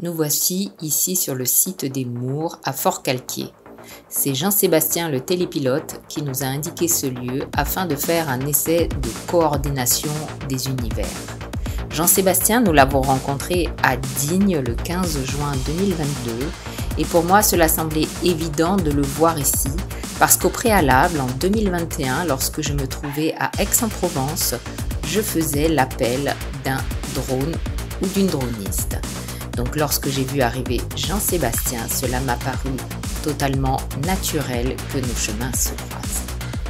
Nous voici ici sur le site des Mours à Forcalquier. C'est Jean-Sébastien le télépilote qui nous a indiqué ce lieu afin de faire un essai de coordination des univers. Jean-Sébastien, nous l'avons rencontré à Digne le 15 juin 2022 et pour moi cela semblait évident de le voir ici parce qu'au préalable en 2021, lorsque je me trouvais à Aix-en-Provence, je faisais l'appel d'un drone ou d'une droniste. Donc lorsque j'ai vu arriver Jean-Sébastien, cela m'a paru totalement naturel que nos chemins se croisent.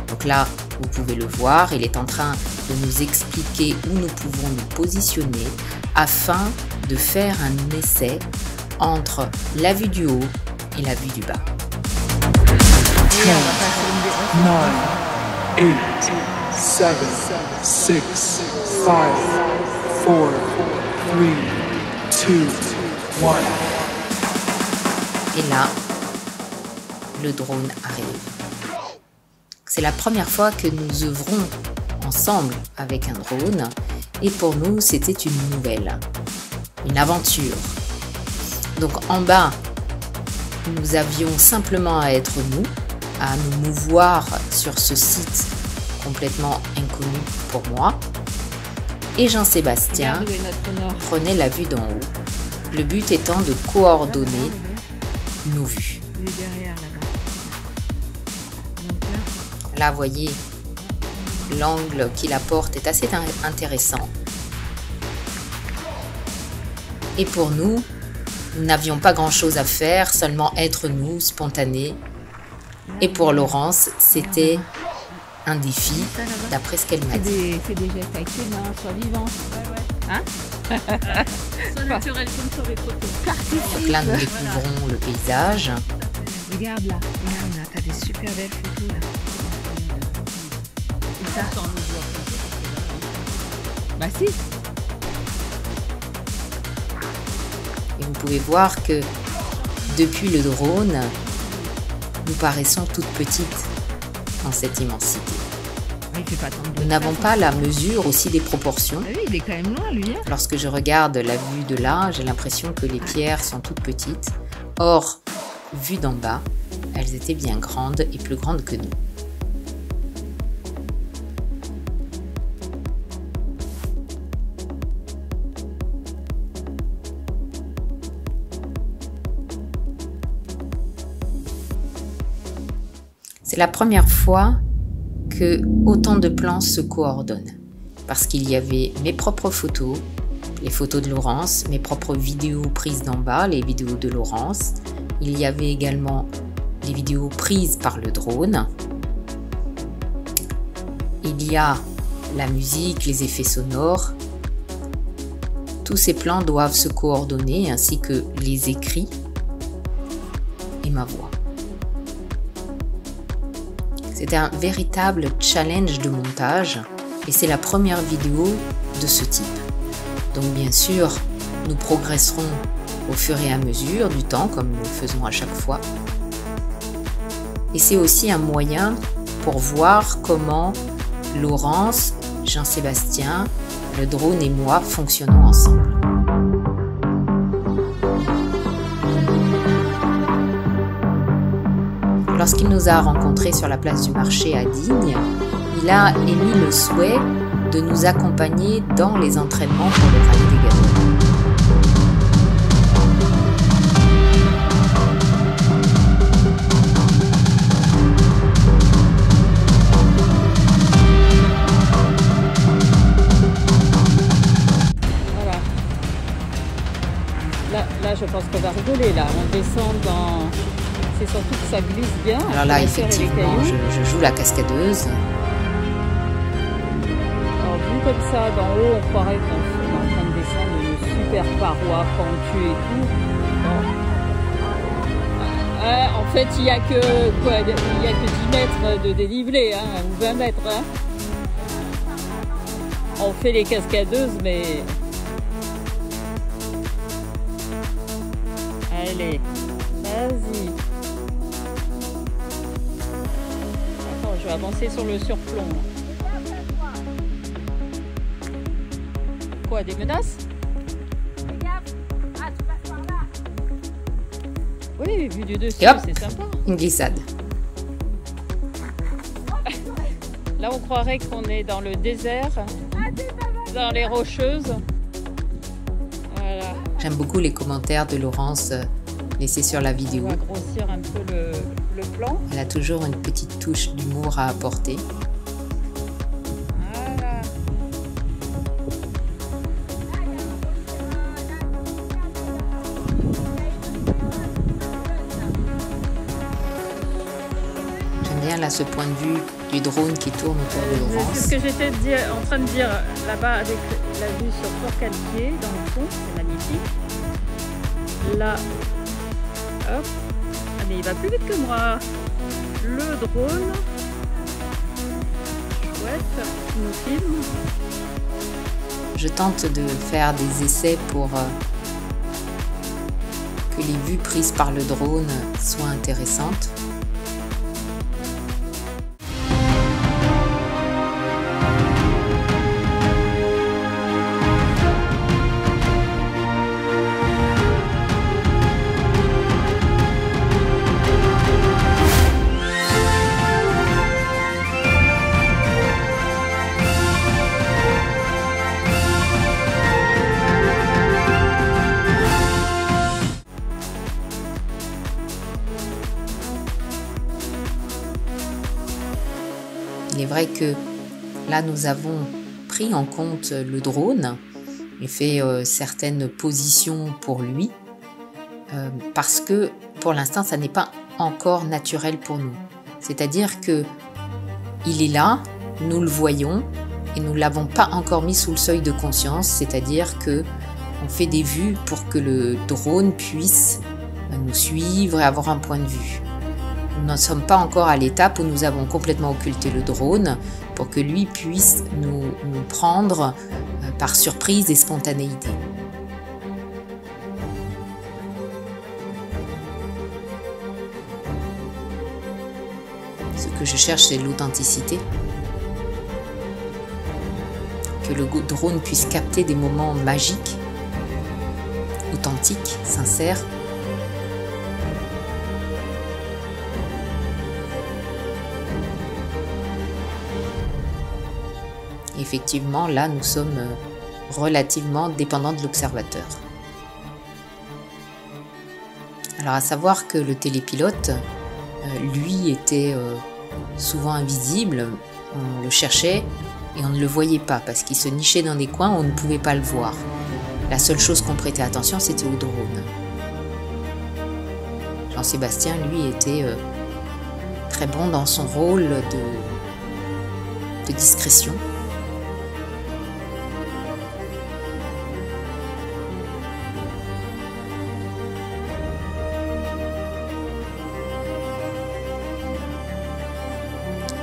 Donc là, vous pouvez le voir, il est en train de nous expliquer où nous pouvons nous positionner afin de faire un essai entre la vue du haut et la vue du bas. 10, 9, 8, 7, 6, 5, 4, 3, 2, 1. Et là, le drone arrive. C'est la première fois que nous œuvrons ensemble avec un drone et pour nous, c'était une nouvelle, une aventure. Donc en bas, nous avions simplement à être nous, à nous mouvoir sur ce site complètement inconnu pour moi. Et Jean-Sébastien prenait la vue d'en haut. Le but étant de coordonner nos vues. Là, vous voyez, l'angle qu'il apporte est assez intéressant. Et pour nous, nous n'avions pas grand-chose à faire, seulement être nous, spontanés. Et pour Laurence, c'était un défi, d'après ce qu'elle m'a dit. Fais des gestes avec tes mains, sois vivant. Hein? Sois naturel comme sur les photos. Donc là, nous découvrons le paysage. Regarde là, t'as des super belles photos là. Et ça, bah si. Et vous pouvez voir que depuis le drone, nous paraissons toutes petites dans cette immensité. Nous n'avons pas la mesure aussi des proportions. Ah oui, il est quand même loin lui. Hein. Lorsque je regarde la vue de là, j'ai l'impression que les pierres sont toutes petites. Or, vues d'en bas, elles étaient bien grandes et plus grandes que nous. C'est la première fois que autant de plans se coordonnent. Parce qu'il y avait mes propres photos, les photos de Laurence, mes propres vidéos prises d'en bas, les vidéos de Laurence. Il y avait également les vidéos prises par le drone. Il y a la musique, les effets sonores. Tous ces plans doivent se coordonner ainsi que les écrits et ma voix. C'est un véritable challenge de montage et c'est la première vidéo de ce type. Donc bien sûr, nous progresserons au fur et à mesure du temps comme nous le faisons à chaque fois. Et c'est aussi un moyen pour voir comment Laurence, Jean-Sébastien, le drone et moi fonctionnons ensemble. Lorsqu'il nous a rencontrés sur la place du marché à Digne, il a émis le souhait de nous accompagner dans les entraînements pour le rallye des Garonnes. Voilà. Là, je pense qu'on va rigoler là. On descend dans... C'est surtout que ça glisse bien. Alors là, effectivement, je joue la cascadeuse. Alors, vu comme ça, d'en haut, on croirait qu'on est en train de descendre une super paroi pentue et tout. Bon. En fait, il n'y a que quoi, il y a que 10 mètres de dénivelé, hein, ou 20 mètres. Hein. On fait les cascadeuses, mais... Allez, vas-y. Je vais avancer sur le surplomb. Quoi, des menaces? Regarde. Ah, tu passes par là. Oui, vu du dessus, Et hop, c'est sympa. une glissade. Là, on croirait qu'on est dans le désert, dans les Rocheuses. Voilà. J'aime beaucoup les commentaires de Laurence laissés sur la On vidéo. va grossir un peu le plan. Elle a toujours une petite touche d'humour à apporter. Voilà. J'aime bien là ce point de vue du drone qui tourne autour de C'est Laurence. ce que j'étais en train de dire là-bas avec la vue sur Forcalquier dans le fond, c'est magnifique. Là, hop, ah mais il va plus vite que moi. Le drone, chouette, qui nous filme. Je tente de faire des essais pour que les vues prises par le drone soient intéressantes. Il est vrai que là, nous avons pris en compte le drone et fait certaines positions pour lui parce que pour l'instant, ça n'est pas encore naturel pour nous. C'est-à-dire que il est là, nous le voyons et nous ne l'avons pas encore mis sous le seuil de conscience, c'est-à-dire que on fait des vues pour que le drone puisse nous suivre et avoir un point de vue. Nous n'en sommes pas encore à l'étape où nous avons complètement occulté le drone pour que lui puisse nous prendre par surprise et spontanéité. Ce que je cherche, c'est l'authenticité. Que le drone puisse capter des moments magiques, authentiques, sincères. Effectivement, là, nous sommes relativement dépendants de l'observateur. Alors, à savoir que le télépilote, lui, était souvent invisible. On le cherchait et on ne le voyait pas parce qu'il se nichait dans des coins où on ne pouvait pas le voir. La seule chose qu'on prêtait attention, c'était au drone. Jean-Sébastien, lui, était très bon dans son rôle de discrétion.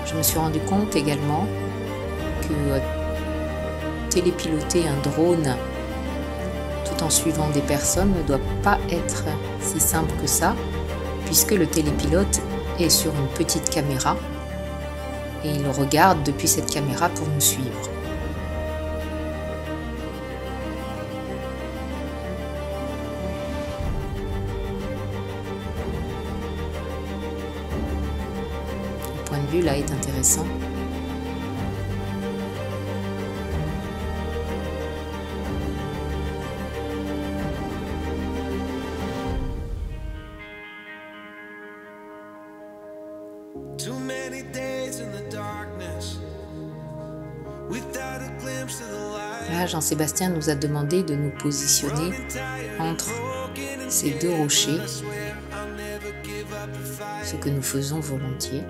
Je me suis rendu compte également que télépiloter un drone tout en suivant des personnes ne doit pas être si simple que ça, puisque le télépilote est sur une petite caméra et il regarde depuis cette caméra pour nous suivre. Le point de vue là est intéressant. Là, Jean-Sébastien nous a demandé de nous positionner entre ces deux rochers, ce que nous faisons volontiers.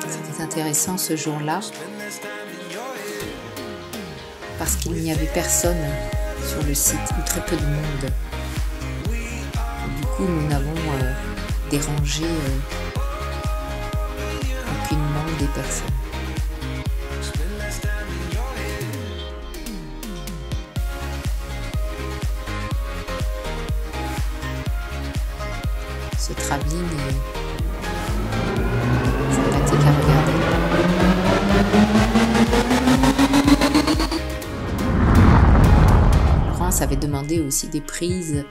C'était intéressant ce jour-là parce qu'il n'y avait personne sur le site, ou très peu de monde. Et du coup, nous n'avons dérangé aucunement des personnes. Ce travelling est sympathique à regarder. Laurence avait demandé aussi des prises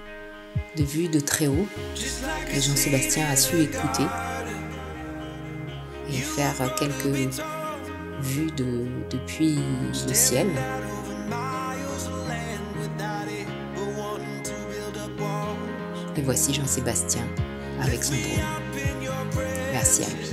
de vue de très haut que Jean-Sébastien a su écouter et faire quelques vues depuis le ciel. Et voici Jean-Sébastien avec son drone. Merci à lui.